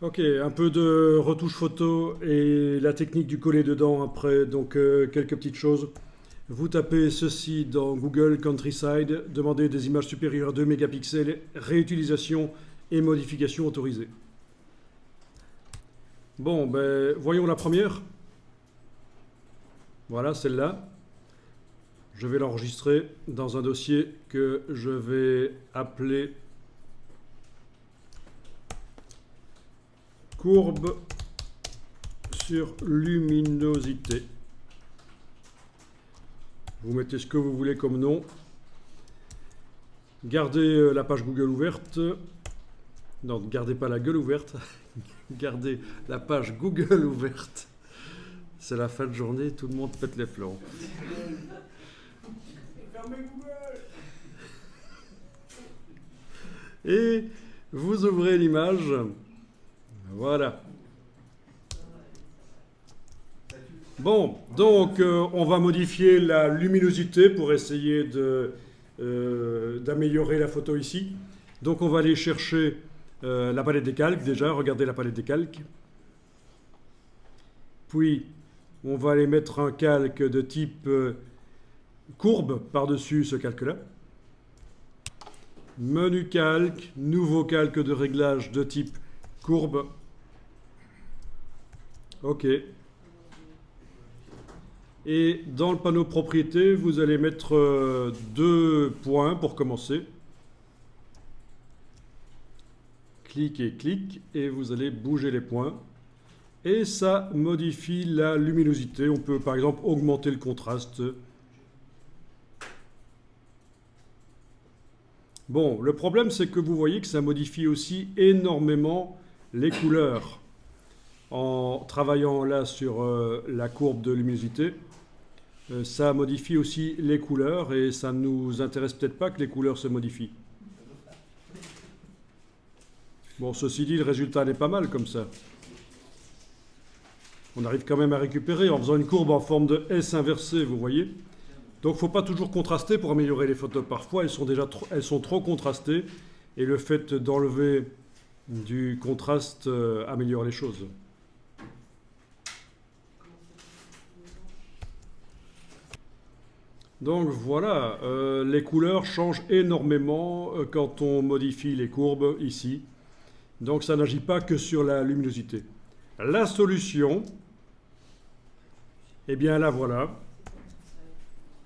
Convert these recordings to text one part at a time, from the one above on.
Ok, un peu de retouche photo et la technique du coller dedans après, donc quelques petites choses. Vous tapez ceci dans Google Countryside, demandez des images supérieures à 2 mégapixels, réutilisation et modification autorisée. Bon, ben voyons la première. Voilà, celle-là. Je vais l'enregistrer dans un dossier que je vais appeler courbe sur luminosité. Vous mettez ce que vous voulez comme nom. Gardez la page Google ouverte. Non, ne gardez pas la gueule ouverte. Gardez la page Google ouverte. C'est la fin de journée, tout le monde pète les plombs. Fermez Google. Et vous ouvrez l'image. Voilà. Bon, donc on va modifier la luminosité pour essayer d'améliorer la photo ici. Donc on va aller chercher la palette des calques déjà, regardez la palette des calques. Puis on va aller mettre un calque de type courbe par-dessus ce calque-là. Menu calque, nouveau calque de réglage de type courbe. OK. Et dans le panneau propriété, vous allez mettre 2 points pour commencer. Clic et clic, et vous allez bouger les points. Et ça modifie la luminosité. On peut par exemple augmenter le contraste. Bon, le problème c'est que vous voyez que ça modifie aussi énormément les couleurs. En travaillant là sur la courbe de luminosité, ça modifie aussi les couleurs et ça ne nous intéresse peut-être pas que les couleurs se modifient. Bon, ceci dit, le résultat n'est pas mal comme ça. On arrive quand même à récupérer en faisant une courbe en forme de S inversée, vous voyez. Donc il ne faut pas toujours contraster pour améliorer les photos. Parfois, elles sont trop contrastées et le fait d'enlever du contraste améliore les choses. Donc voilà, les couleurs changent énormément quand on modifie les courbes ici. Donc ça n'agit pas que sur la luminosité. La solution, eh bien la voilà.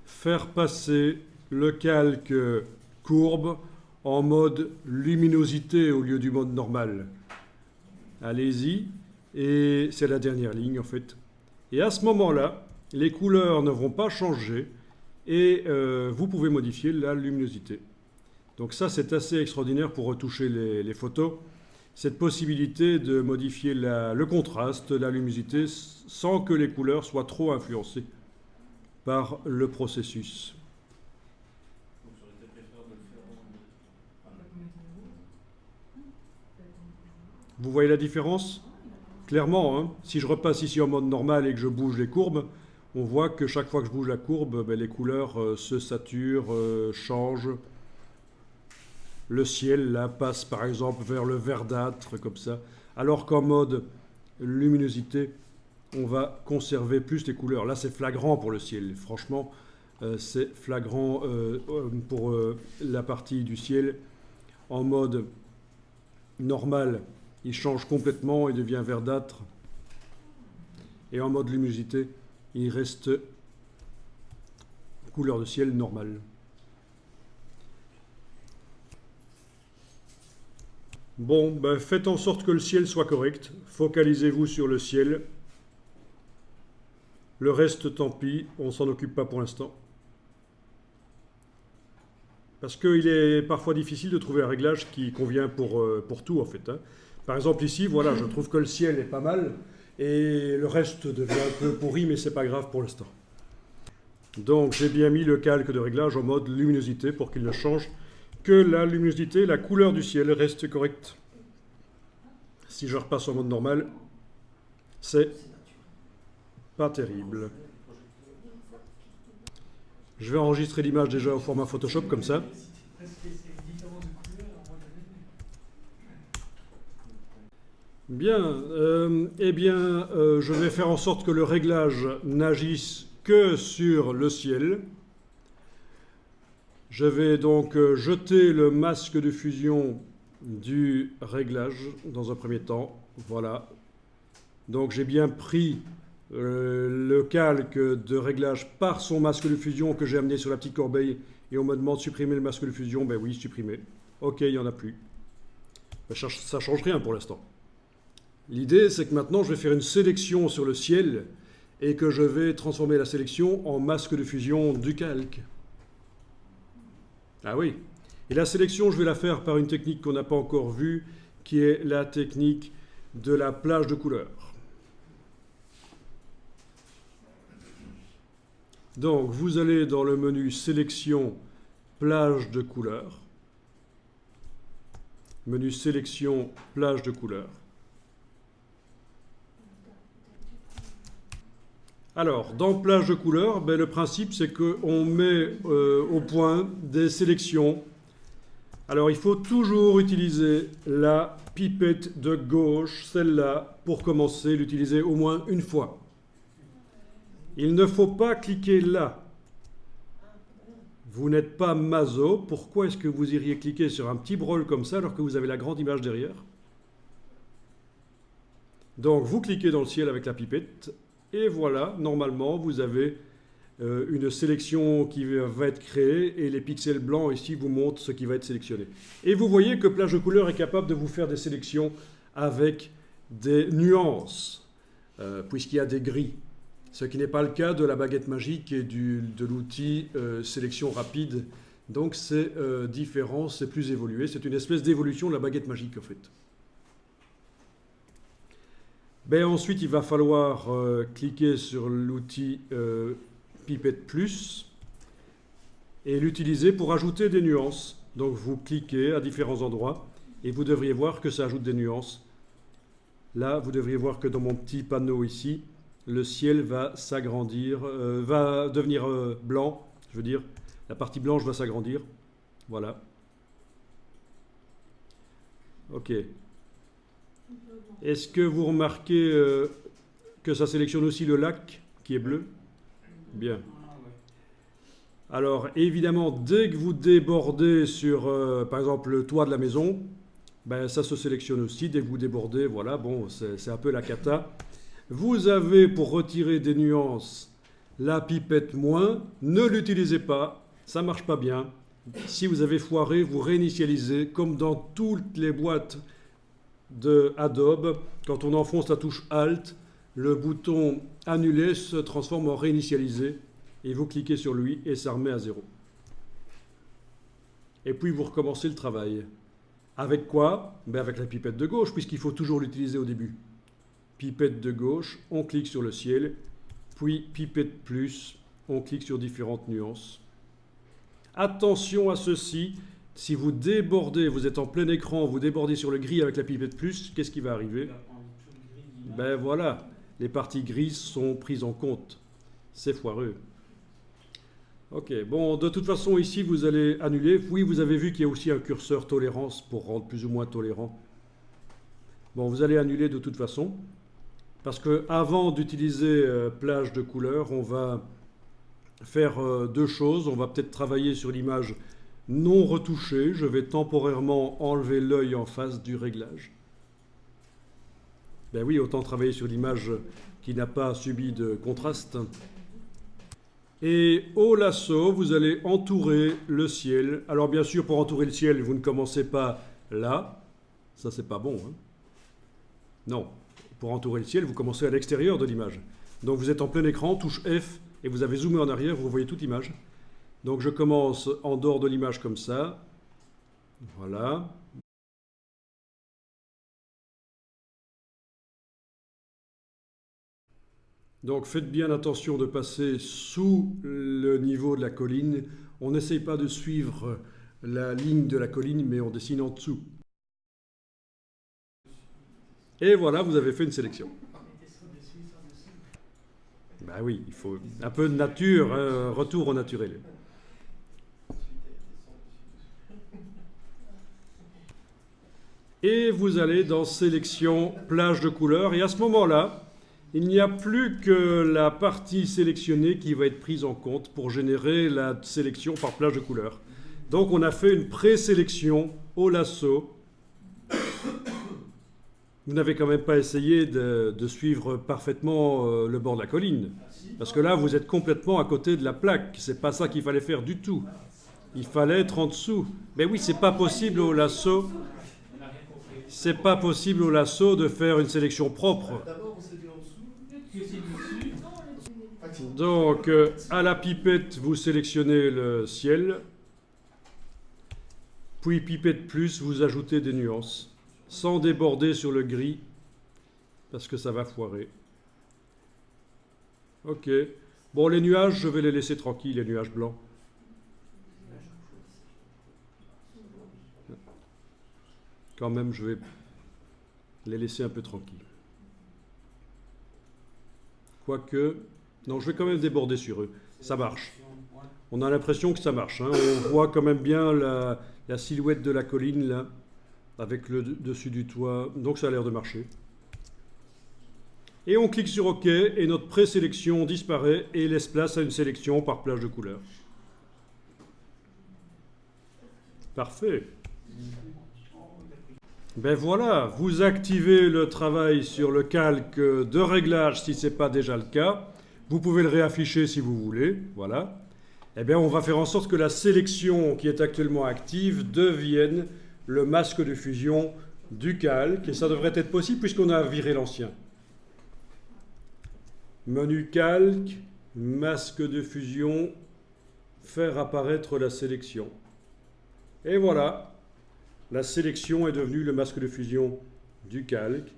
Faire passer le calque courbe en mode luminosité au lieu du mode normal. Allez-y, et c'est la dernière ligne en fait. Et à ce moment-là, les couleurs ne vont pas changer et vous pouvez modifier la luminosité. Donc ça, c'est assez extraordinaire pour retoucher les photos. Cette possibilité de modifier le contraste, la luminosité, sans que les couleurs soient trop influencées par le processus. Vous voyez la différence? Clairement, hein, si je repasse ici en mode normal et que je bouge les courbes, on voit que chaque fois que je bouge la courbe, ben, les couleurs se saturent, changent. Le ciel, là, passe par exemple vers le verdâtre, comme ça. Alors qu'en mode luminosité, on va conserver plus les couleurs. Là, c'est flagrant pour le ciel. Franchement, c'est flagrant pour la partie du ciel. En mode normal, il change complètement, il devient verdâtre. Et en mode luminosité, il reste couleur de ciel normale. Bon, ben faites en sorte que le ciel soit correct. Focalisez-vous sur le ciel. Le reste, tant pis, on ne s'en occupe pas pour l'instant. Parce qu'il est parfois difficile de trouver un réglage qui convient pour tout, en fait. Hein. Par exemple, ici, voilà, je trouve que le ciel est pas mal, et le reste devient un peu pourri, mais c'est pas grave pour l'instant. Donc, j'ai bien mis le calque de réglage en mode luminosité pour qu'il ne change que la luminosité, la couleur du ciel reste correcte. Si je repasse en mode normal, c'est pas terrible. Je vais enregistrer l'image déjà au format Photoshop comme ça. Bien, je vais faire en sorte que le réglage n'agisse que sur le ciel. Je vais donc jeter le masque de fusion du réglage dans un premier temps. Voilà. Donc j'ai bien pris le calque de réglage par son masque de fusion que j'ai amené sur la petite corbeille et on me demande de supprimer le masque de fusion. Ben oui, supprimer. Ok, il n'y en a plus. Ben, ça ne change rien pour l'instant. L'idée, c'est que maintenant, je vais faire une sélection sur le ciel et que je vais transformer la sélection en masque de fusion du calque. Ah oui. Et la sélection, je vais la faire par une technique qu'on n'a pas encore vue, qui est la technique de la plage de couleurs. Donc, vous allez dans le menu sélection, plage de couleurs. Menu sélection, plage de couleurs. Alors, dans plage de couleurs, ben, le principe c'est qu'on met au point des sélections. Alors, il faut toujours utiliser la pipette de gauche, celle-là, pour commencer, l'utiliser au moins une fois. Il ne faut pas cliquer là. Vous n'êtes pas maso. Pourquoi est-ce que vous iriez cliquer sur un petit brol comme ça alors que vous avez la grande image derrière? Donc, vous cliquez dans le ciel avec la pipette. Et voilà, normalement, vous avez une sélection qui va être créée et les pixels blancs ici vous montrent ce qui va être sélectionné. Et vous voyez que Plage de couleurs est capable de vous faire des sélections avec des nuances, puisqu'il y a des gris. Ce qui n'est pas le cas de la baguette magique et de l'outil sélection rapide. Donc c'est différent, c'est plus évolué. C'est une espèce d'évolution de la baguette magique en fait. Ben, ensuite, il va falloir cliquer sur l'outil Pipette Plus et l'utiliser pour ajouter des nuances. Donc, vous cliquez à différents endroits et vous devriez voir que ça ajoute des nuances. Là, vous devriez voir que dans mon petit panneau ici, le ciel va s'agrandir, va devenir blanc. Je veux dire, la partie blanche va s'agrandir. Voilà. OK. Est-ce que vous remarquez que ça sélectionne aussi le lac qui est bleu? Bien. Alors, évidemment, dès que vous débordez sur, par exemple, le toit de la maison, ben, ça se sélectionne aussi. Dès que vous débordez, voilà, bon, c'est un peu la cata. Vous avez, pour retirer des nuances, la pipette moins. Ne l'utilisez pas, ça ne marche pas bien. Si vous avez foiré, vous réinitialisez, comme dans toutes les boîtes de Adobe, quand on enfonce la touche Alt, le bouton annuler se transforme en réinitialiser et vous cliquez sur lui et ça remet à 0. Et puis vous recommencez le travail. Avec quoi? Ben avec la pipette de gauche, puisqu'il faut toujours l'utiliser au début. Pipette de gauche, on clique sur le ciel, puis pipette plus, on clique sur différentes nuances. Attention à ceci. Si vous débordez, vous êtes en plein écran, vous débordez sur le gris avec la pipette plus, qu'est-ce qui va arriver? Ben voilà, les parties grises sont prises en compte. C'est foireux. Ok, bon, de toute façon, ici, vous allez annuler. Oui, vous avez vu qu'il y a aussi un curseur tolérance pour rendre plus ou moins tolérant. Bon, vous allez annuler de toute façon. Parce que avant d'utiliser plage de couleurs, on va faire deux choses. On va peut-être travailler sur l'image non retouché, je vais temporairement enlever l'œil en face du réglage. Ben oui, autant travailler sur l'image qui n'a pas subi de contraste. Et au lasso, vous allez entourer le ciel. Alors bien sûr, pour entourer le ciel, vous ne commencez pas là. Ça, c'est pas bon. Hein. Non, pour entourer le ciel, vous commencez à l'extérieur de l'image. Donc vous êtes en plein écran, touche F, et vous avez zoomé en arrière, vous voyez toute l'image. Donc je commence en dehors de l'image comme ça. Voilà. Donc faites bien attention de passer sous le niveau de la colline. On n'essaye pas de suivre la ligne de la colline, mais on dessine en dessous. Et voilà, vous avez fait une sélection. Ben oui, il faut un peu de nature, retour au naturel. et vous allez dans sélection plage de couleurs. Et à ce moment-là, il n'y a plus que la partie sélectionnée qui va être prise en compte pour générer la sélection par plage de couleurs. Donc on a fait une présélection au lasso. Vous n'avez quand même pas essayé de suivre parfaitement le bord de la colline. Parce que là, vous êtes complètement à côté de la plaque. C'est pas ça qu'il fallait faire du tout. Il fallait être en dessous. Mais oui, c'est pas possible au lasso. C'est pas possible au lasso de faire une sélection propre. Donc, à la pipette, vous sélectionnez le ciel. Puis pipette plus, vous ajoutez des nuances. Sans déborder sur le gris, parce que ça va foirer. Ok. Bon, les nuages, je vais les laisser tranquilles, les nuages blancs. Quand même, je vais les laisser un peu tranquilles. Quoique... Non, je vais quand même déborder sur eux. Ça marche. On a l'impression que ça marche. Hein. On voit quand même bien la silhouette de la colline, là, avec le dessus du toit. Donc ça a l'air de marcher. Et on clique sur OK, et notre présélection disparaît et laisse place à une sélection par plage de couleurs. Parfait. Ben voilà, vous activez le travail sur le calque de réglage si ce n'est pas déjà le cas. Vous pouvez le réafficher si vous voulez. Voilà. Eh bien, on va faire en sorte que la sélection qui est actuellement active devienne le masque de fusion du calque. Et ça devrait être possible puisqu'on a viré l'ancien. Menu calque, masque de fusion, faire apparaître la sélection. Et voilà. La sélection est devenue le masque de fusion du calque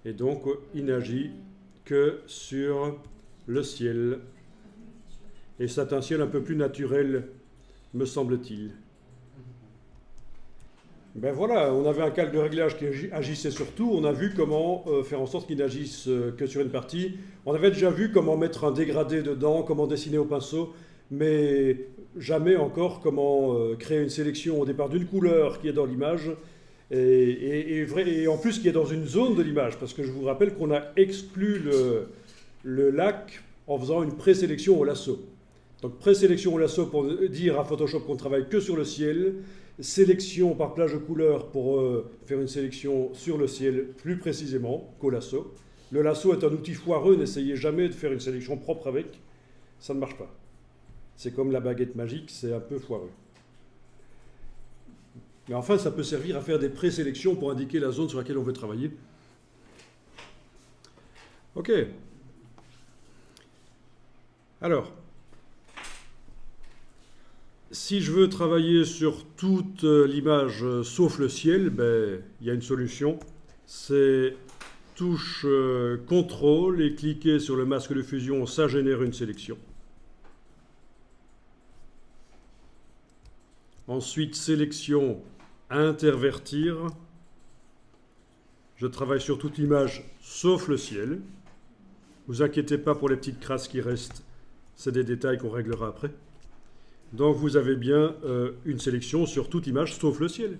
et donc il n'agit que sur le ciel. Et c'est un ciel un peu plus naturel, me semble-t-il. Ben voilà, on avait un calque de réglage qui agissait sur tout. On a vu comment faire en sorte qu'il n'agisse que sur une partie. On avait déjà vu comment mettre un dégradé dedans, comment dessiner au pinceau, mais jamais encore comment créer une sélection au départ d'une couleur qui est dans l'image et en plus qui est dans une zone de l'image, parce que je vous rappelle qu'on a exclu le lac en faisant une présélection au lasso. Donc présélection au lasso pour dire à Photoshop qu'on travaille que sur le ciel, sélection par plage de couleurs pour faire une sélection sur le ciel plus précisément qu'au lasso. Le lasso est un outil foireux, n'essayez jamais de faire une sélection propre avec, ça ne marche pas. C'est comme la baguette magique, c'est un peu foireux. Mais enfin, ça peut servir à faire des présélections pour indiquer la zone sur laquelle on veut travailler. Ok. Alors, si je veux travailler sur toute l'image sauf le ciel, ben, il y a une solution. C'est touche CTRL et cliquer sur le masque de fusion, ça génère une sélection. Ensuite, sélection, intervertir. Je travaille sur toute l'image sauf le ciel. Ne vous inquiétez pas pour les petites crasses qui restent. C'est des détails qu'on réglera après. Donc vous avez bien une sélection sur toute image sauf le ciel.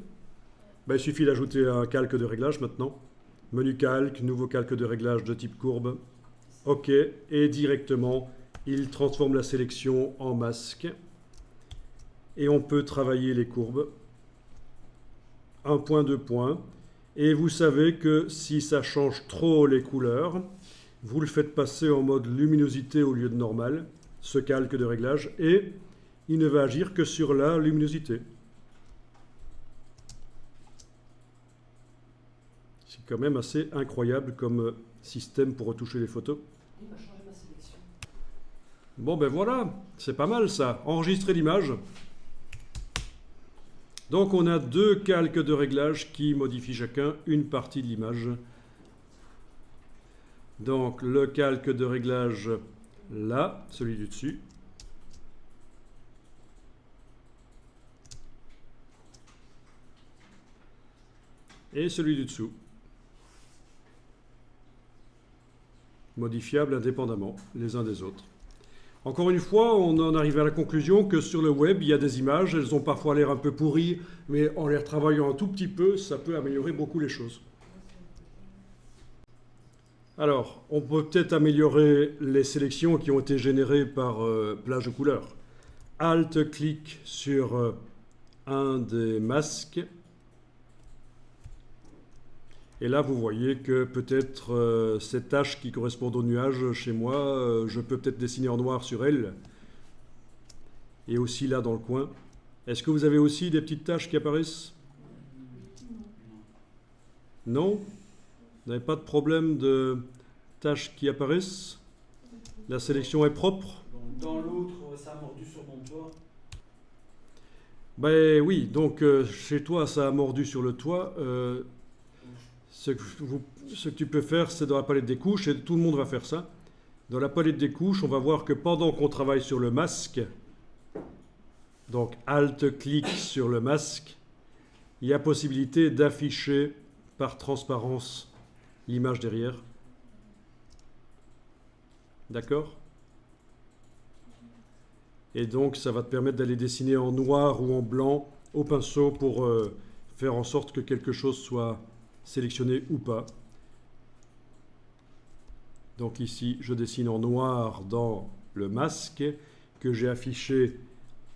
Ben, il suffit d'ajouter un calque de réglage maintenant. Menu calque, nouveau calque de réglage de type courbe. OK. Et directement, il transforme la sélection en masque. Et on peut travailler les courbes. Un point, deux points. Et vous savez que si ça change trop les couleurs, vous le faites passer en mode luminosité au lieu de normal, ce calque de réglage, et il ne va agir que sur la luminosité. C'est quand même assez incroyable comme système pour retoucher les photos. Il va changer ma sélection. Bon ben voilà, c'est pas mal ça. Enregistrer l'image. Donc on a deux calques de réglage qui modifient chacun une partie de l'image. Donc le calque de réglage là, celui du dessus. Et celui du dessous. Modifiables indépendamment les uns des autres. Encore une fois, on en arrive à la conclusion que sur le web, il y a des images, elles ont parfois l'air un peu pourries, mais en les retravaillant un tout petit peu, ça peut améliorer beaucoup les choses. Alors, on peut peut-être améliorer les sélections qui ont été générées par plage de couleurs. Alt-clic sur un des masques. Et là, vous voyez que peut-être cette tache qui correspond au nuage chez moi, je peux peut-être dessiner en noir sur elle. Et aussi là dans le coin. Est-ce que vous avez aussi des petites taches qui apparaissent? Non? Vous n'avez pas de problème de taches qui apparaissent? La sélection est propre? Dans l'autre, ça a mordu sur mon toit. Ben oui, donc chez toi, ça a mordu sur le toit. Ce que tu peux faire, c'est dans la palette des couches, et tout le monde va faire ça. Dans la palette des couches, on va voir que pendant qu'on travaille sur le masque, donc Alt-clic sur le masque, il y a possibilité d'afficher par transparence l'image derrière. D'accord? Et donc, ça va te permettre d'aller dessiner en noir ou en blanc au pinceau pour faire en sorte que quelque chose soit sélectionné ou pas. Donc ici, je dessine en noir dans le masque que j'ai affiché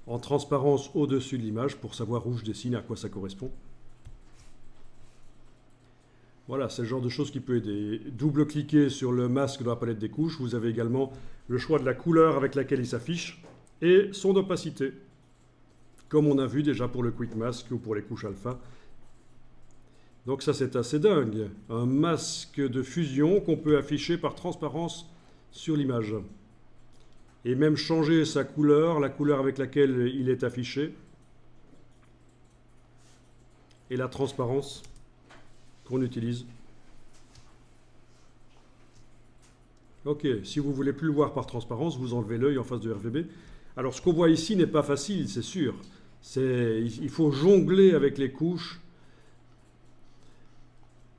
en transparence au-dessus de l'image pour savoir où je dessine, à quoi ça correspond. Voilà, c'est le genre de choses qui peut aider. Double-cliquez sur le masque dans la palette des couches. Vous avez également le choix de la couleur avec laquelle il s'affiche et son opacité, comme on a vu déjà pour le Quick Mask ou pour les couches alpha. Donc ça, c'est assez dingue. Un masque de fusion qu'on peut afficher par transparence sur l'image. Et même changer sa couleur, la couleur avec laquelle il est affiché. Et la transparence qu'on utilise. Ok, si vous voulez plus le voir par transparence, vous enlevez l'œil en face de RVB. Alors ce qu'on voit ici n'est pas facile, c'est sûr. Il faut jongler avec les couches.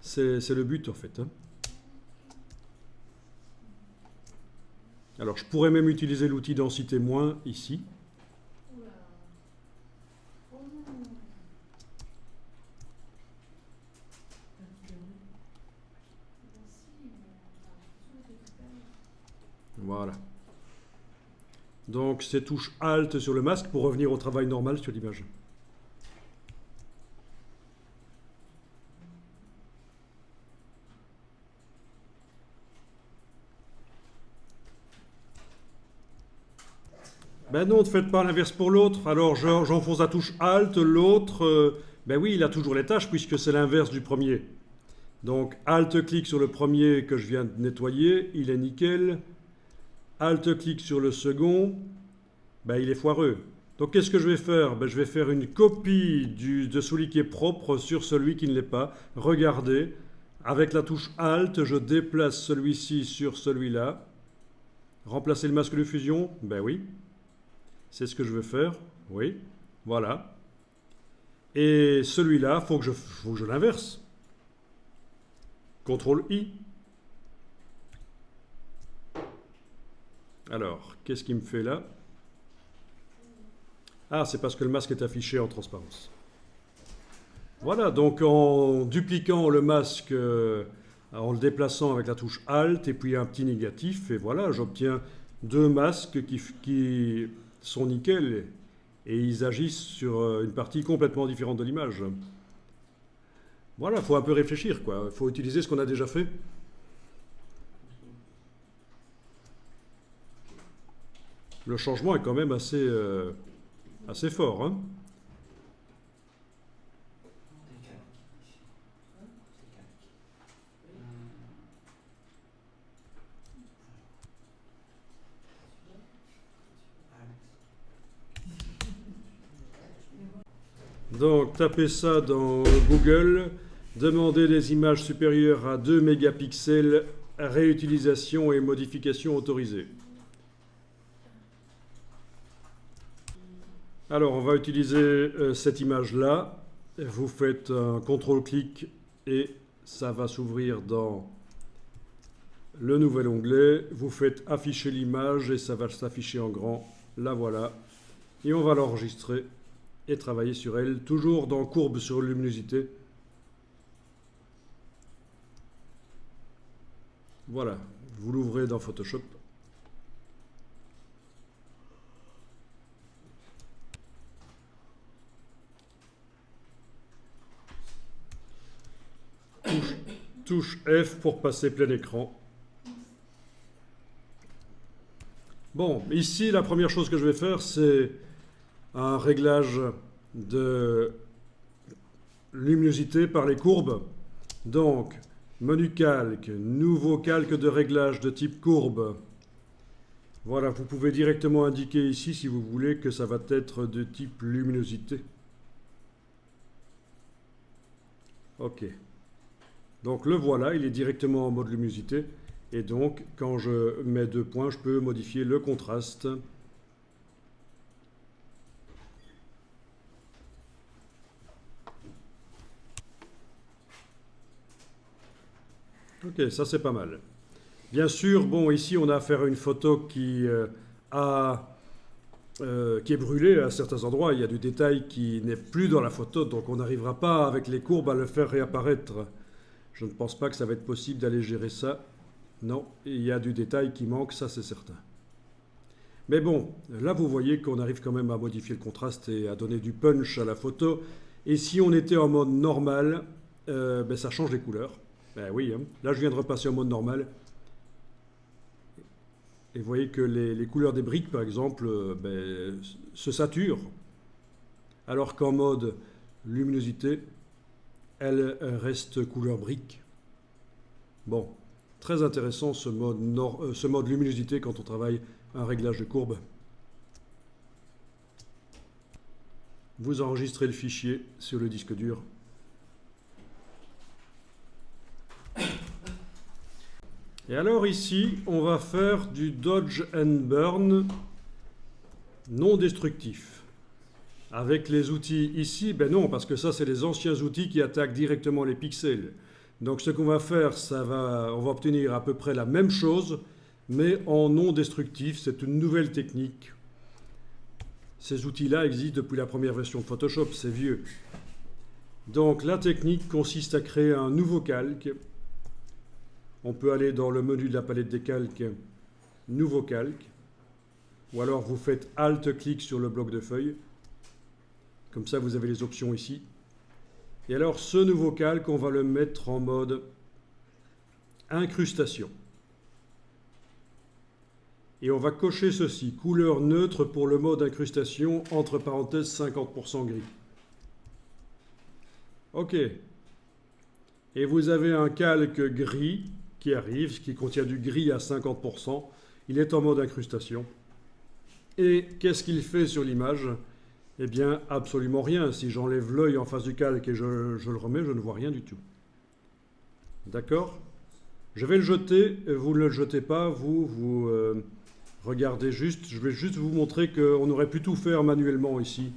C'est le but en fait. Alors je pourrais même utiliser l'outil densité moins ici. Voilà. Donc c'est touche Alt sur le masque pour revenir au travail normal sur l'image. Ben non, ne faites pas l'inverse pour l'autre. Alors j'enfonce la touche Alt, l'autre, ben oui, il a toujours les tâches puisque c'est l'inverse du premier. Donc Alt-clic sur le premier que je viens de nettoyer, il est nickel. Alt-clic sur le second, ben il est foireux. Donc qu'est-ce que je vais faire? Ben, je vais faire une copie de celui qui est propre sur celui qui ne l'est pas. Regardez, avec la touche Alt, je déplace celui-ci sur celui-là. Remplacer le masque de fusion? Ben oui. C'est ce que je veux faire. Oui. Voilà. Et celui-là, il faut que je l'inverse. CTRL-I. Alors, qu'est-ce qu'il me fait là? Ah, c'est parce que le masque est affiché en transparence. Voilà, donc en dupliquant le masque, en le déplaçant avec la touche Alt, et puis un petit négatif, et voilà, j'obtiens deux masques qui sont nickel, et ils agissent sur une partie complètement différente de l'image. Voilà, il faut un peu réfléchir, quoi. Il faut utiliser ce qu'on a déjà fait. Le changement est quand même assez fort, hein. Donc, tapez ça dans Google, demandez des images supérieures à 2 mégapixels, réutilisation et modification autorisée. Alors, on va utiliser cette image-là. Vous faites un CTRL-clic et ça va s'ouvrir dans le nouvel onglet, vous faites afficher l'image et ça va s'afficher en grand. La voilà. Et on va l'enregistrer et travailler sur elle, toujours dans courbe sur luminosité. Voilà, vous l'ouvrez dans Photoshop. Touche F pour passer plein écran. Bon, ici, la première chose que je vais faire, c'est un réglage de luminosité par les courbes. Donc, menu calque, nouveau calque de réglage de type courbe. Voilà, vous pouvez directement indiquer ici, si vous voulez, que ça va être de type luminosité. OK. Donc le voilà, il est directement en mode luminosité. Et donc, quand je mets 2 points, je peux modifier le contraste. Ok, ça c'est pas mal. Bien sûr, bon, ici on a affaire à une photo qui est brûlée à certains endroits. Il y a du détail qui n'est plus dans la photo, donc on n'arrivera pas avec les courbes à le faire réapparaître. Je ne pense pas que ça va être possible d'aller gérer ça. Non, il y a du détail qui manque, ça c'est certain. Mais bon, là vous voyez qu'on arrive quand même à modifier le contraste et à donner du punch à la photo. Et si on était en mode normal, ben, ça change les couleurs. Ben oui, hein. Là je viens de repasser en mode normal. Et vous voyez que les couleurs des briques, par exemple, ben, se saturent. Alors qu'en mode luminosité, elles restent couleur brique. Bon, très intéressant ce mode luminosité quand on travaille un réglage de courbe. Vous enregistrez le fichier sur le disque dur. Et alors ici, on va faire du dodge and burn non destructif. Avec les outils ici, ben non, parce que ça c'est les anciens outils qui attaquent directement les pixels. Donc ce qu'on va faire, on va obtenir à peu près la même chose, mais en non destructif. C'est une nouvelle technique. Ces outils-là existent depuis la première version de Photoshop, c'est vieux. Donc la technique consiste à créer un nouveau calque. On peut aller dans le menu de la palette des calques, nouveau calque, ou alors vous faites Alt-clic sur le bloc de feuilles. Comme ça, vous avez les options ici. Et alors, ce nouveau calque, on va le mettre en mode incrustation. Et on va cocher ceci, couleur neutre pour le mode incrustation, entre parenthèses 50% gris. OK. Et vous avez un calque gris qui arrive, qui contient du gris à 50%. Il est en mode incrustation. Et qu'est-ce qu'il fait sur l'image ? Eh bien, absolument rien. Si j'enlève l'œil en face du calque et je le remets, je ne vois rien du tout. D'accord ? Je vais le jeter. Vous ne le jetez pas. Vous regardez juste. Je vais juste vous montrer qu'on aurait pu tout faire manuellement ici.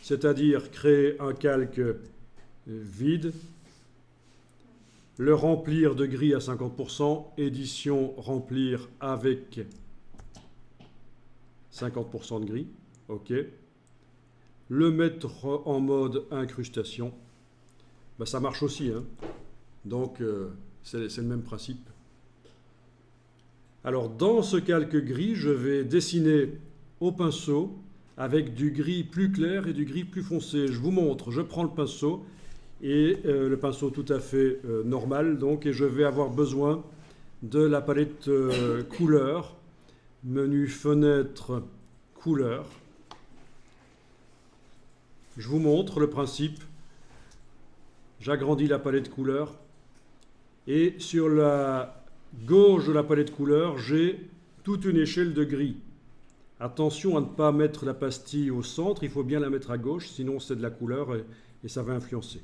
C'est-à-dire créer un calque vide, le remplir de gris à 50%, édition remplir avec 50% de gris. OK. Le mettre en mode incrustation, ben, ça marche aussi, hein. Donc c'est le même principe. Alors dans ce calque gris, je vais dessiner au pinceau avec du gris plus clair et du gris plus foncé. Je vous montre, je prends le pinceau et le pinceau tout à fait normal, donc, et je vais avoir besoin de la palette couleur, menu fenêtre couleur. Je vous montre le principe. J'agrandis la palette couleur et sur la gauche de la palette couleur, j'ai toute une échelle de gris. Attention à ne pas mettre la pastille au centre, il faut bien la mettre à gauche, sinon c'est de la couleur et ça va influencer.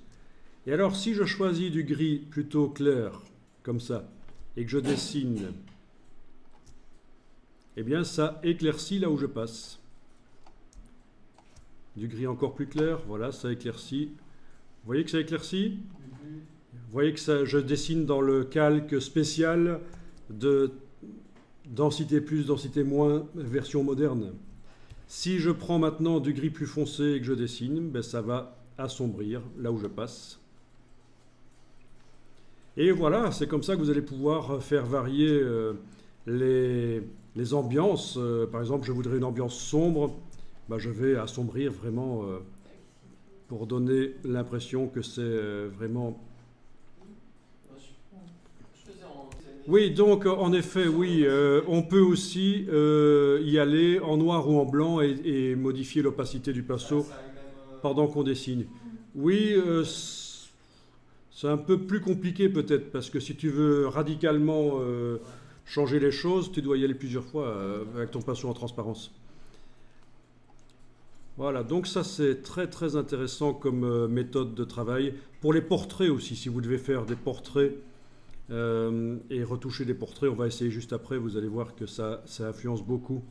Et alors si je choisis du gris plutôt clair, comme ça, et que je dessine, eh bien ça éclaircit là où je passe. Du gris encore plus clair, voilà, ça éclaircit. Vous voyez que ça éclaircit ? Vous voyez que ça, je dessine dans le calque spécial de densité plus, densité moins, version moderne. Si je prends maintenant du gris plus foncé et que je dessine, ben ça va assombrir là où je passe. Et voilà, c'est comme ça que vous allez pouvoir faire varier les ambiances. Par exemple, je voudrais une ambiance sombre, ben je vais assombrir vraiment pour donner l'impression que c'est vraiment... Oui, donc en effet, oui, on peut aussi y aller en noir ou en blanc et modifier l'opacité du pinceau pendant qu'on dessine. Oui, c'est un peu plus compliqué peut-être, parce que si tu veux radicalement changer les choses, tu dois y aller plusieurs fois avec ton pinceau en transparence. Voilà, donc ça c'est très très intéressant comme méthode de travail. Pour les portraits aussi, si vous devez faire des portraits et retoucher des portraits, on va essayer juste après, vous allez voir que ça influence beaucoup.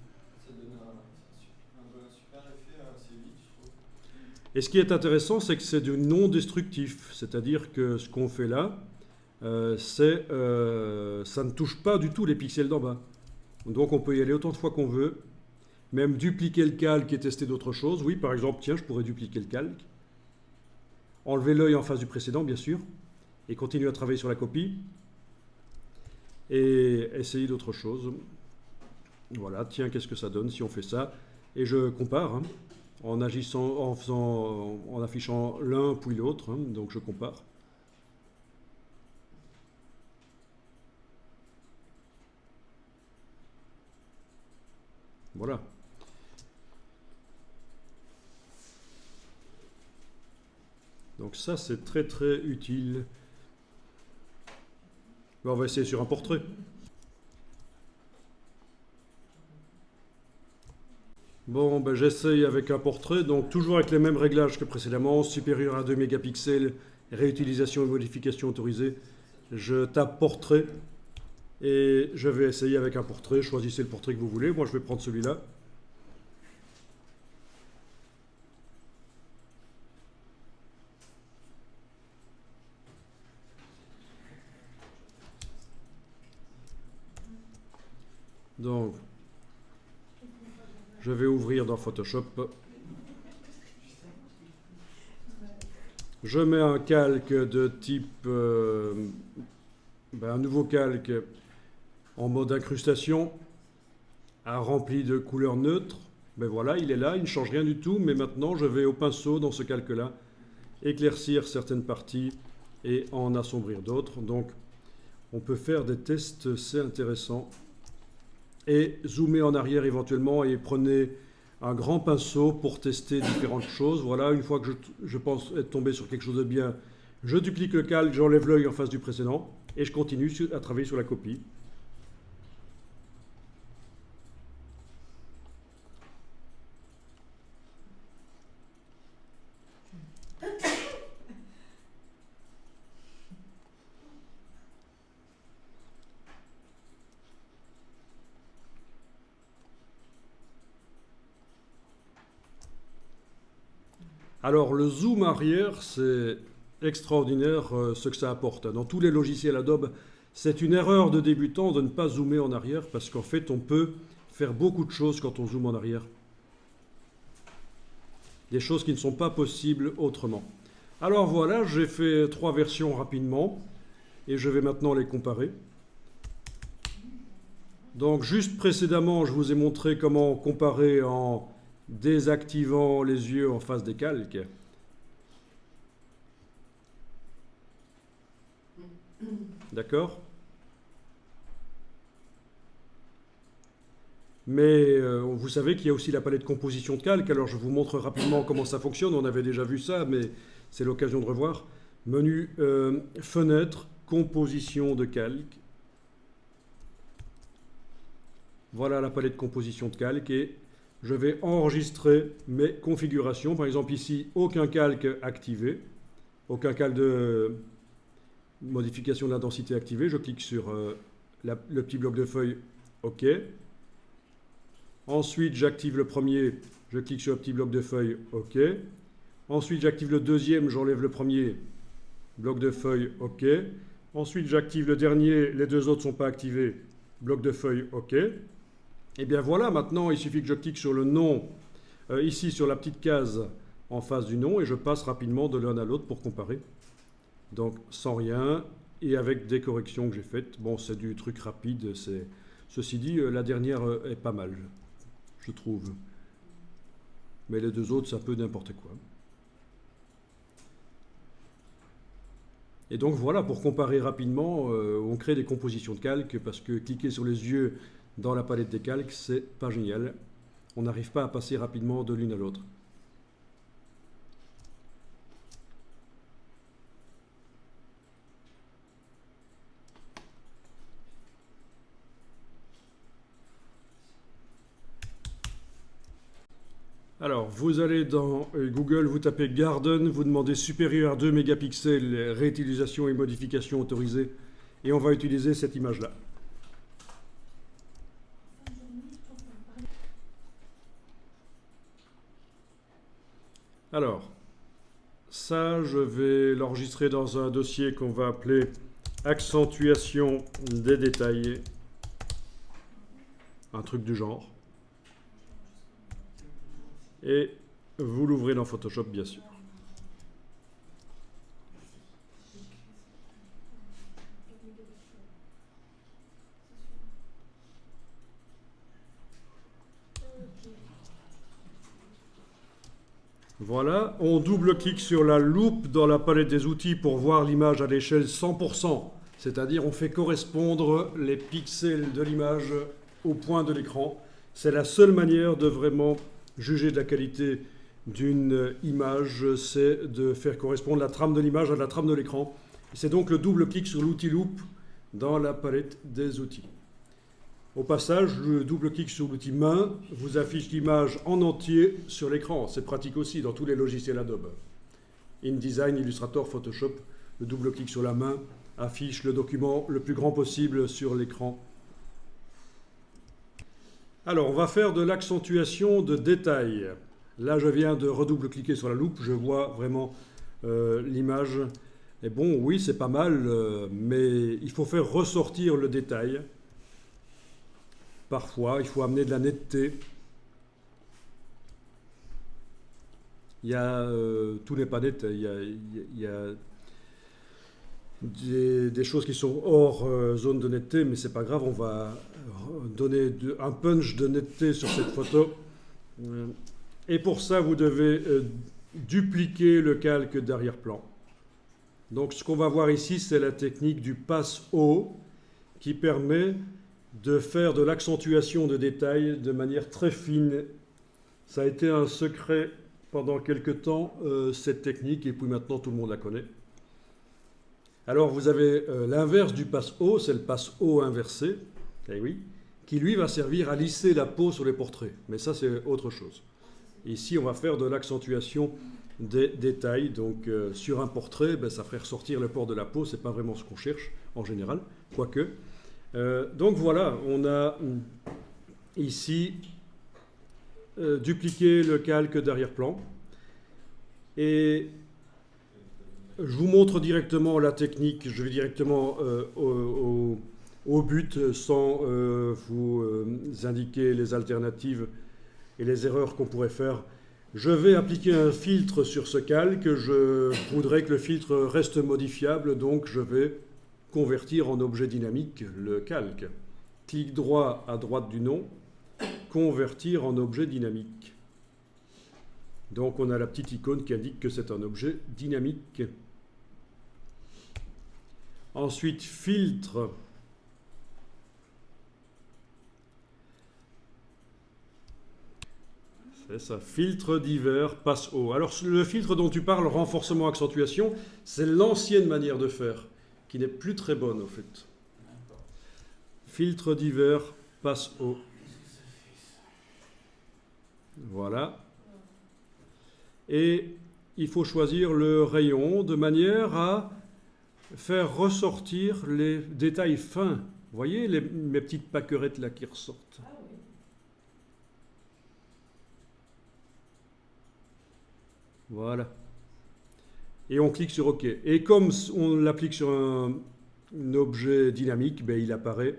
Ça donne un super effet assez vite, je trouve. Et ce qui est intéressant, c'est que c'est du non destructif, c'est-à-dire que ce qu'on fait là, ça ne touche pas du tout les pixels d'en bas. Donc on peut y aller autant de fois qu'on veut, même dupliquer le calque et tester d'autres choses. Oui, par exemple, tiens, je pourrais dupliquer le calque, enlever l'œil en face du précédent, bien sûr, et continuer à travailler sur la copie, et essayer d'autres choses. Voilà, tiens, qu'est-ce que ça donne si on fait ça? Et je compare, hein, en affichant l'un puis l'autre, hein, donc je compare. Voilà. Donc ça, c'est très très utile. On va essayer sur un portrait. Bon, ben, j'essaye avec un portrait, donc toujours avec les mêmes réglages que précédemment, supérieur à 2 mégapixels, réutilisation et modification autorisée. Je tape portrait et je vais essayer avec un portrait. Choisissez le portrait que vous voulez. Moi, je vais prendre celui-là. Donc, je vais ouvrir dans Photoshop. Je mets un calque de type, un nouveau calque en mode incrustation, rempli de couleurs neutres. Ben voilà, il est là, il ne change rien du tout, mais maintenant je vais au pinceau dans ce calque-là, éclaircir certaines parties et en assombrir d'autres. Donc, on peut faire des tests, c'est intéressant. Et zoomer en arrière éventuellement et prenez un grand pinceau pour tester différentes choses. Voilà, une fois que je pense être tombé sur quelque chose de bien, je duplique le calque, j'enlève l'œil en face du précédent et je continue à travailler sur la copie. Alors le zoom arrière, c'est extraordinaire ce que ça apporte. Dans tous les logiciels Adobe, c'est une erreur de débutant de ne pas zoomer en arrière parce qu'en fait on peut faire beaucoup de choses quand on zoome en arrière. Des choses qui ne sont pas possibles autrement. Alors voilà, j'ai fait 3 versions rapidement et je vais maintenant les comparer. Donc juste précédemment, je vous ai montré comment comparer en désactivant les yeux en face des calques. D'accord? Mais vous savez qu'il y a aussi la palette composition de calque, alors je vous montre rapidement comment ça fonctionne. On avait déjà vu ça, mais c'est l'occasion de revoir. Menu fenêtre, composition de calque. Voilà la palette composition de calque et je vais enregistrer mes configurations. Par exemple ici, aucun calque activé, aucun calque de modification de l'intensité activé. Je clique sur le petit bloc de feuille OK. Ensuite, j'active le premier, je clique sur le petit bloc de feuille OK. Ensuite, j'active le deuxième, j'enlève le premier bloc de feuille OK. Ensuite, j'active le dernier, les deux autres ne sont pas activés, Bloc de feuilles, OK. Et bien voilà, maintenant, il suffit que je clique sur le nom, ici sur la petite case en face du nom, et je passe rapidement de l'un à l'autre pour comparer. Donc, sans rien, et avec des corrections que j'ai faites. Bon, c'est du truc rapide. Ceci dit, la dernière est pas mal, je trouve. Mais les deux autres, c'est un peu n'importe quoi. Et donc voilà, pour comparer rapidement, on crée des compositions de calques, parce que cliquer sur les yeux dans la palette des calques, c'est pas génial. On n'arrive pas à passer rapidement de l'une à l'autre. Alors, vous allez dans Google, vous tapez Garden, vous demandez supérieur à 2 mégapixels, réutilisation et modification autorisée, et on va utiliser cette image-là. Alors, ça, je vais l'enregistrer dans un dossier qu'on va appeler accentuation des détails, un truc du genre. Et vous l'ouvrez dans Photoshop, bien sûr. Voilà, on double-clique sur la loupe dans la palette des outils pour voir l'image à l'échelle 100%, c'est-à-dire on fait correspondre les pixels de l'image au point de l'écran. C'est la seule manière de vraiment juger de la qualité d'une image, c'est de faire correspondre la trame de l'image à la trame de l'écran. C'est donc le double-clic sur l'outil loupe dans la palette des outils. Au passage, le double-clic sur l'outil main vous affiche l'image en entier sur l'écran. C'est pratique aussi dans tous les logiciels Adobe. InDesign, Illustrator, Photoshop, le double-clic sur la main affiche le document le plus grand possible sur l'écran. Alors, on va faire de l'accentuation de détail. Là, je viens de redouble-cliquer sur la loupe, je vois vraiment l'image. Et bon, oui, c'est pas mal, mais il faut faire ressortir le détail. Parfois, il faut amener de la netteté. Tout n'est pas net, il y a des choses qui sont hors zone de netteté, mais c'est pas grave, on va donner un punch de netteté sur cette photo. Et pour ça, vous devez dupliquer le calque d'arrière-plan. Donc ce qu'on va voir ici, c'est la technique du passe-haut qui permet de faire de l'accentuation de détails de manière très fine. Ça a été un secret pendant quelque temps, cette technique, et puis maintenant tout le monde la connaît. Alors vous avez l'inverse du passe-haut, c'est le passe-haut inversé, eh oui, qui lui va servir à lisser la peau sur les portraits. Mais ça, c'est autre chose. Ici, on va faire de l'accentuation des détails. Donc sur un portrait, ça ferait ressortir le port de la peau, c'est pas vraiment ce qu'on cherche en général, quoique. Donc voilà, on a ici dupliqué le calque d'arrière-plan. Et je vous montre directement la technique, je vais directement au but sans vous indiquer les alternatives et les erreurs qu'on pourrait faire. Je vais appliquer un filtre sur ce calque, je voudrais que le filtre reste modifiable, donc je vais convertir en objet dynamique le calque. Clic droit à droite du nom, convertir en objet dynamique. Donc on a la petite icône qui indique que c'est un objet dynamique. Ensuite, filtre. C'est ça, filtre divers, passe haut. Alors le filtre dont tu parles, renforcement, accentuation, c'est l'ancienne manière de faire, qui n'est plus très bonne au fait. Filtre divers, passe haut. Voilà. Et il faut choisir le rayon de manière à faire ressortir les détails fins. Vous voyez mes petites pâquerettes là qui ressortent. Voilà. Et on clique sur OK. Et comme on l'applique sur un objet dynamique, il apparaît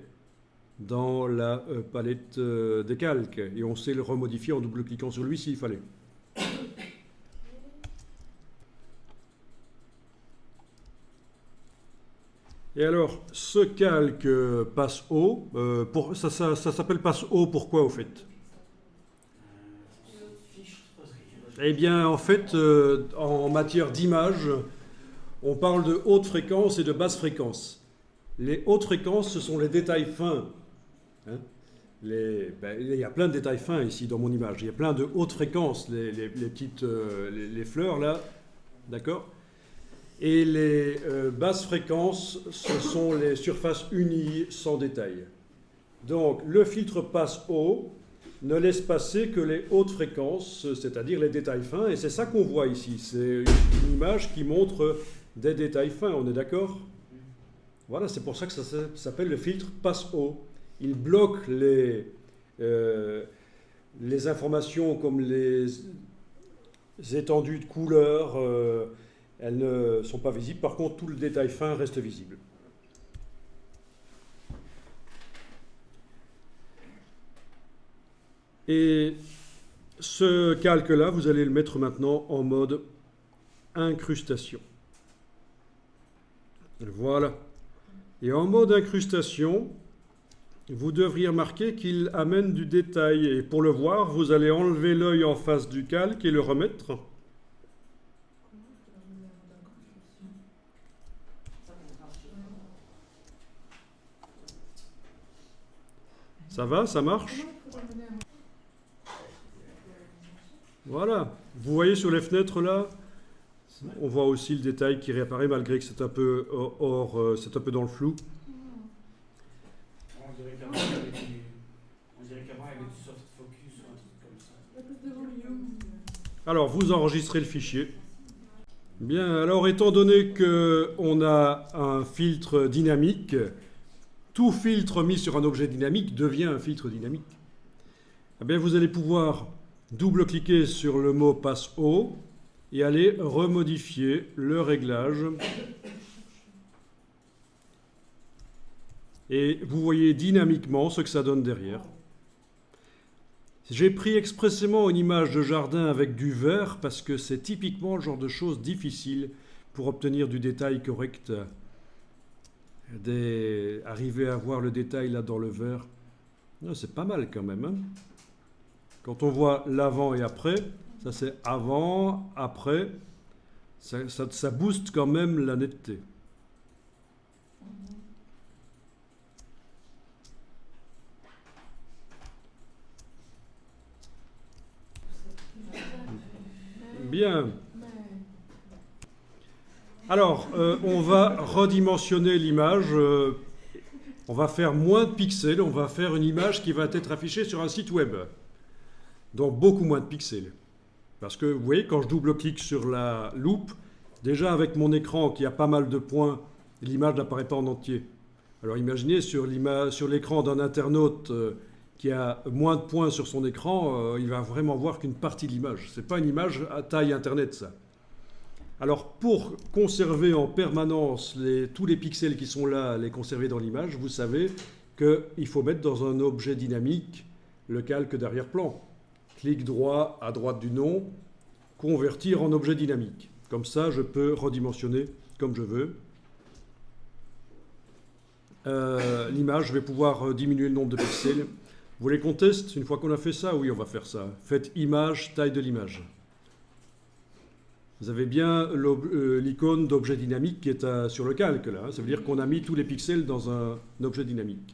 dans la palette des calques. Et on sait le remodifier en double-cliquant sur lui s'il fallait. Et alors, ce calque passe haut, ça s'appelle passe haut, pourquoi au fait? Eh bien, en fait, en matière d'image, on parle de haute fréquence et de basse fréquence. Les hautes fréquences, ce sont les détails fins. Hein. Il y a plein de détails fins ici dans mon image. Il y a plein de hautes fréquences, les petites les fleurs là, d'accord? Et les basses fréquences, ce sont les surfaces unies sans détail. Donc, le filtre passe haut ne laisse passer que les hautes fréquences, c'est-à-dire les détails fins, et c'est ça qu'on voit ici. C'est une image qui montre des détails fins, on est d'accord? Voilà, c'est pour ça que ça s'appelle le filtre passe haut. Il bloque les informations comme les étendues de couleurs, elles ne sont pas visibles. Par contre, tout le détail fin reste visible. Et ce calque-là, vous allez le mettre maintenant en mode incrustation. Voilà. Et en mode incrustation, vous devriez remarquer qu'il amène du détail. Et pour le voir, vous allez enlever l'œil en face du calque et le remettre. Ça va, ça marche? Voilà. Vous voyez sur les fenêtres là, on voit aussi le détail qui réapparaît malgré que c'est un peu c'est un peu dans le flou. On dirait qu'avant il y avait du soft focus ou un truc comme ça. Alors vous enregistrez le fichier. Bien, alors étant donné qu'on a un filtre dynamique, tout filtre mis sur un objet dynamique devient un filtre dynamique. Eh bien, vous allez pouvoir double-cliquer sur le mot passe haut et aller remodifier le réglage. Et vous voyez dynamiquement ce que ça donne derrière. J'ai pris expressément une image de jardin avec du vert parce que c'est typiquement le genre de choses difficiles pour obtenir du détail correct. Arriver à voir le détail là dans le vert, c'est pas mal quand même. Hein. Quand on voit l'avant et après, ça c'est avant, après, ça booste quand même la netteté. Bien. Alors, on va redimensionner l'image. On va faire moins de pixels. On va faire une image qui va être affichée sur un site web. Donc, beaucoup moins de pixels. Parce que, vous voyez, quand je double-clique sur la loupe, déjà avec mon écran qui a pas mal de points, l'image n'apparaît pas en entier. Alors, imaginez sur l'écran d'un internaute qui a moins de points sur son écran, il va vraiment voir qu'une partie de l'image. Ce n'est pas une image à taille Internet, ça. Alors, pour conserver en permanence tous les pixels qui sont là, les conserver dans l'image, vous savez qu'il faut mettre dans un objet dynamique le calque d'arrière-plan. Clic droit à droite du nom, convertir en objet dynamique. Comme ça, je peux redimensionner comme je veux. L'image, je vais pouvoir diminuer le nombre de pixels. Vous voulez qu'on teste une fois qu'on a fait ça? Oui, on va faire ça. Faites image, taille de l'image. Vous avez bien l'icône d'objet dynamique qui est sur le calque là. Ça veut dire qu'on a mis tous les pixels dans un objet dynamique.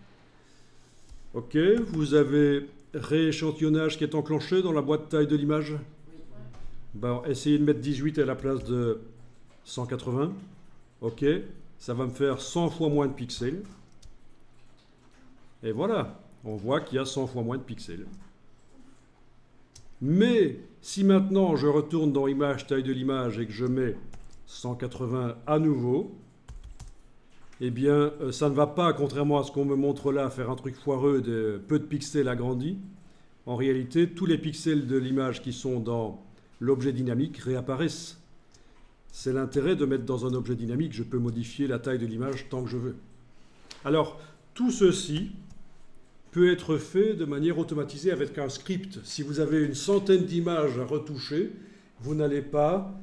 Ok, vous avez rééchantillonnage qui est enclenché dans la boîte taille de l'image. Ben, essayez de mettre 18 à la place de 180. Ok, ça va me faire 100 fois moins de pixels. Et voilà, on voit qu'il y a 100 fois moins de pixels. Mais si maintenant je retourne dans image, taille de l'image et que je mets 180 à nouveau, eh bien ça ne va pas, contrairement à ce qu'on me montre là, faire un truc foireux de peu de pixels agrandis. En réalité, tous les pixels de l'image qui sont dans l'objet dynamique réapparaissent. C'est l'intérêt de mettre dans un objet dynamique, je peux modifier la taille de l'image tant que je veux. Alors, tout ceci, peut être fait de manière automatisée avec un script. Si vous avez une centaine d'images à retoucher, vous n'allez pas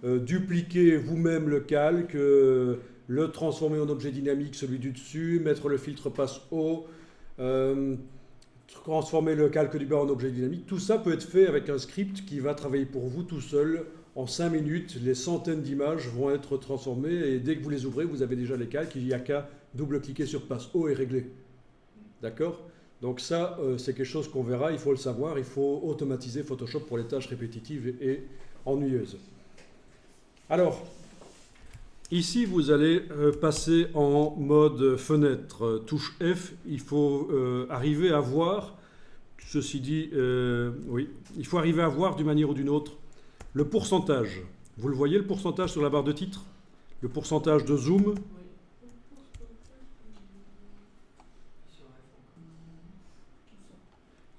dupliquer vous-même le calque, le transformer en objet dynamique, celui du dessus, mettre le filtre passe haut, transformer le calque du bas en objet dynamique. Tout ça peut être fait avec un script qui va travailler pour vous tout seul. En 5 minutes, les centaines d'images vont être transformées et dès que vous les ouvrez, vous avez déjà les calques. Il n'y a qu'à double-cliquer sur passe haut et régler. D'accord? Donc ça, c'est quelque chose qu'on verra, il faut le savoir. Il faut automatiser Photoshop pour les tâches répétitives et ennuyeuses. Alors, ici, vous allez passer en mode fenêtre. Touche F, il faut arriver à voir, ceci dit, oui, il faut arriver à voir d'une manière ou d'une autre le pourcentage. Vous le voyez, le pourcentage sur la barre de titre? Le pourcentage de zoom.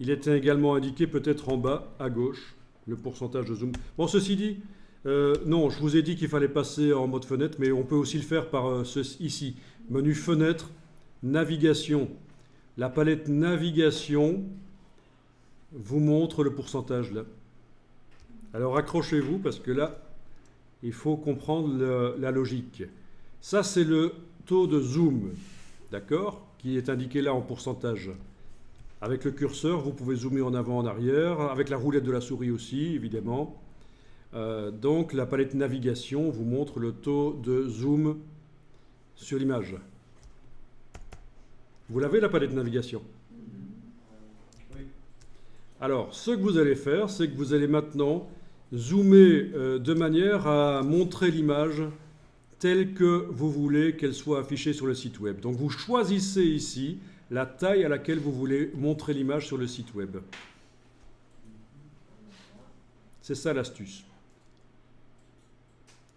Il était également indiqué peut-être en bas, à gauche, le pourcentage de zoom. Bon, ceci dit, non, je vous ai dit qu'il fallait passer en mode fenêtre, mais on peut aussi le faire par ici. Menu fenêtre, navigation. La palette navigation vous montre le pourcentage là. Alors accrochez-vous parce que là, il faut comprendre la logique. Ça, c'est le taux de zoom, d'accord, qui est indiqué là en pourcentage. Avec le curseur, vous pouvez zoomer en avant, en arrière, avec la roulette de la souris aussi, évidemment. Donc la palette navigation vous montre le taux de zoom sur l'image. Vous l'avez, la palette navigation? Oui. Alors, ce que vous allez faire, c'est que vous allez maintenant zoomer de manière à montrer l'image telle que vous voulez qu'elle soit affichée sur le site web. Donc vous choisissez ici la taille à laquelle vous voulez montrer l'image sur le site web. C'est ça l'astuce.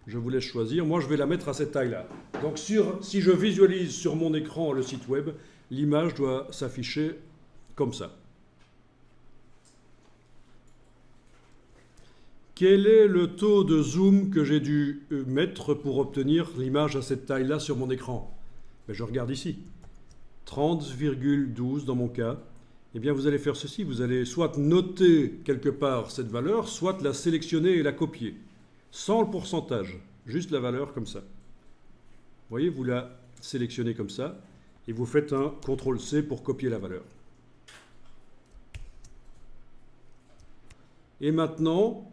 Je vous laisse choisir. Moi, je vais la mettre à cette taille-là. Donc, si je visualise sur mon écran le site web, l'image doit s'afficher comme ça. Quel est le taux de zoom que j'ai dû mettre pour obtenir l'image à cette taille-là sur mon écran? Ben, je regarde ici. 30,12 dans mon cas. Eh bien, vous allez faire ceci. Vous allez soit noter quelque part cette valeur, soit la sélectionner et la copier. Sans le pourcentage, juste la valeur comme ça. Vous voyez, vous la sélectionnez comme ça et vous faites un CTRL-C pour copier la valeur. Et maintenant,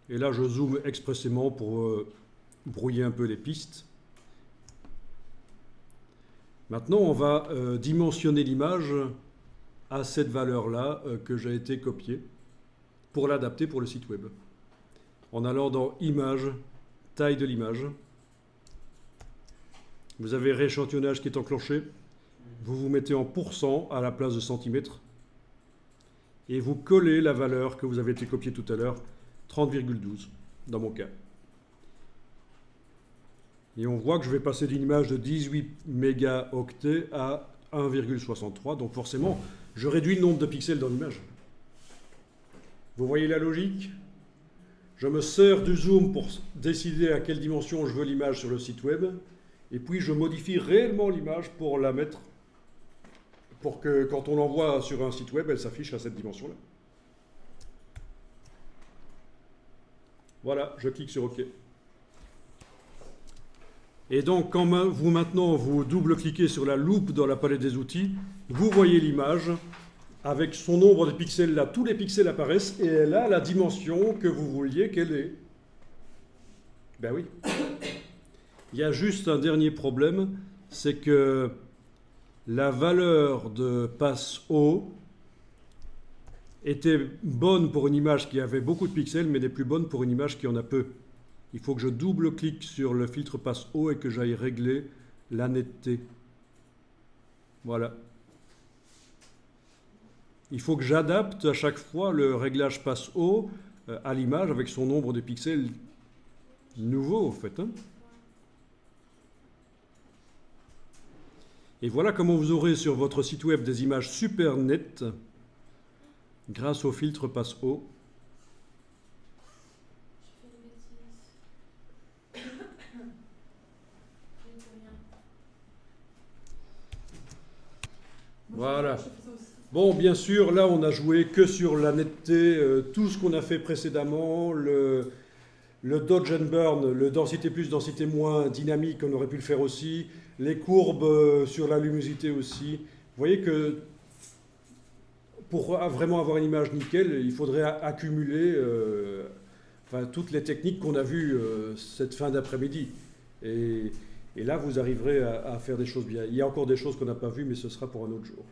et là je zoome expressément pour brouiller un peu les pistes. Maintenant, on va dimensionner l'image à cette valeur-là que j'ai été copiée pour l'adapter pour le site web. En allant dans Image, taille de l'image. Vous avez rééchantillonnage qui est enclenché. Vous vous mettez en pourcent à la place de centimètres. Et vous collez la valeur que vous avez été copiée tout à l'heure, 30,12 dans mon cas. Et on voit que je vais passer d'une image de 18 mégaoctets à 1,63. Donc forcément, je réduis le nombre de pixels dans l'image. Vous voyez la logique ? Je me sers du zoom pour décider à quelle dimension je veux l'image sur le site web. Et puis je modifie réellement l'image pour la mettre, pour que quand on l'envoie sur un site web, elle s'affiche à cette dimension-là. Voilà, je clique sur OK. Et donc, quand maintenant vous double-cliquez sur la loupe dans la palette des outils, vous voyez l'image avec son nombre de pixels là. Tous les pixels apparaissent et elle a la dimension que vous vouliez qu'elle ait. Ben oui. Il y a juste un dernier problème, c'est que la valeur de passe haut était bonne pour une image qui avait beaucoup de pixels, mais n'est plus bonne pour une image qui en a peu. Il faut que je double-clique sur le filtre passe haut et que j'aille régler la netteté. Voilà. Il faut que j'adapte à chaque fois le réglage passe haut à l'image avec son nombre de pixels nouveau, en fait. Hein. Et voilà comment vous aurez sur votre site web des images super nettes grâce au filtre passe haut. Voilà. Bon, bien sûr, là, on a joué que sur la netteté, tout ce qu'on a fait précédemment, le dodge and burn, le densité plus, densité moins, dynamique, on aurait pu le faire aussi, les courbes sur la luminosité aussi. Vous voyez que pour vraiment avoir une image nickel, il faudrait accumuler toutes les techniques qu'on a vues cette fin d'après-midi. Et là, vous arriverez à faire des choses bien. Il y a encore des choses qu'on n'a pas vues, mais ce sera pour un autre jour.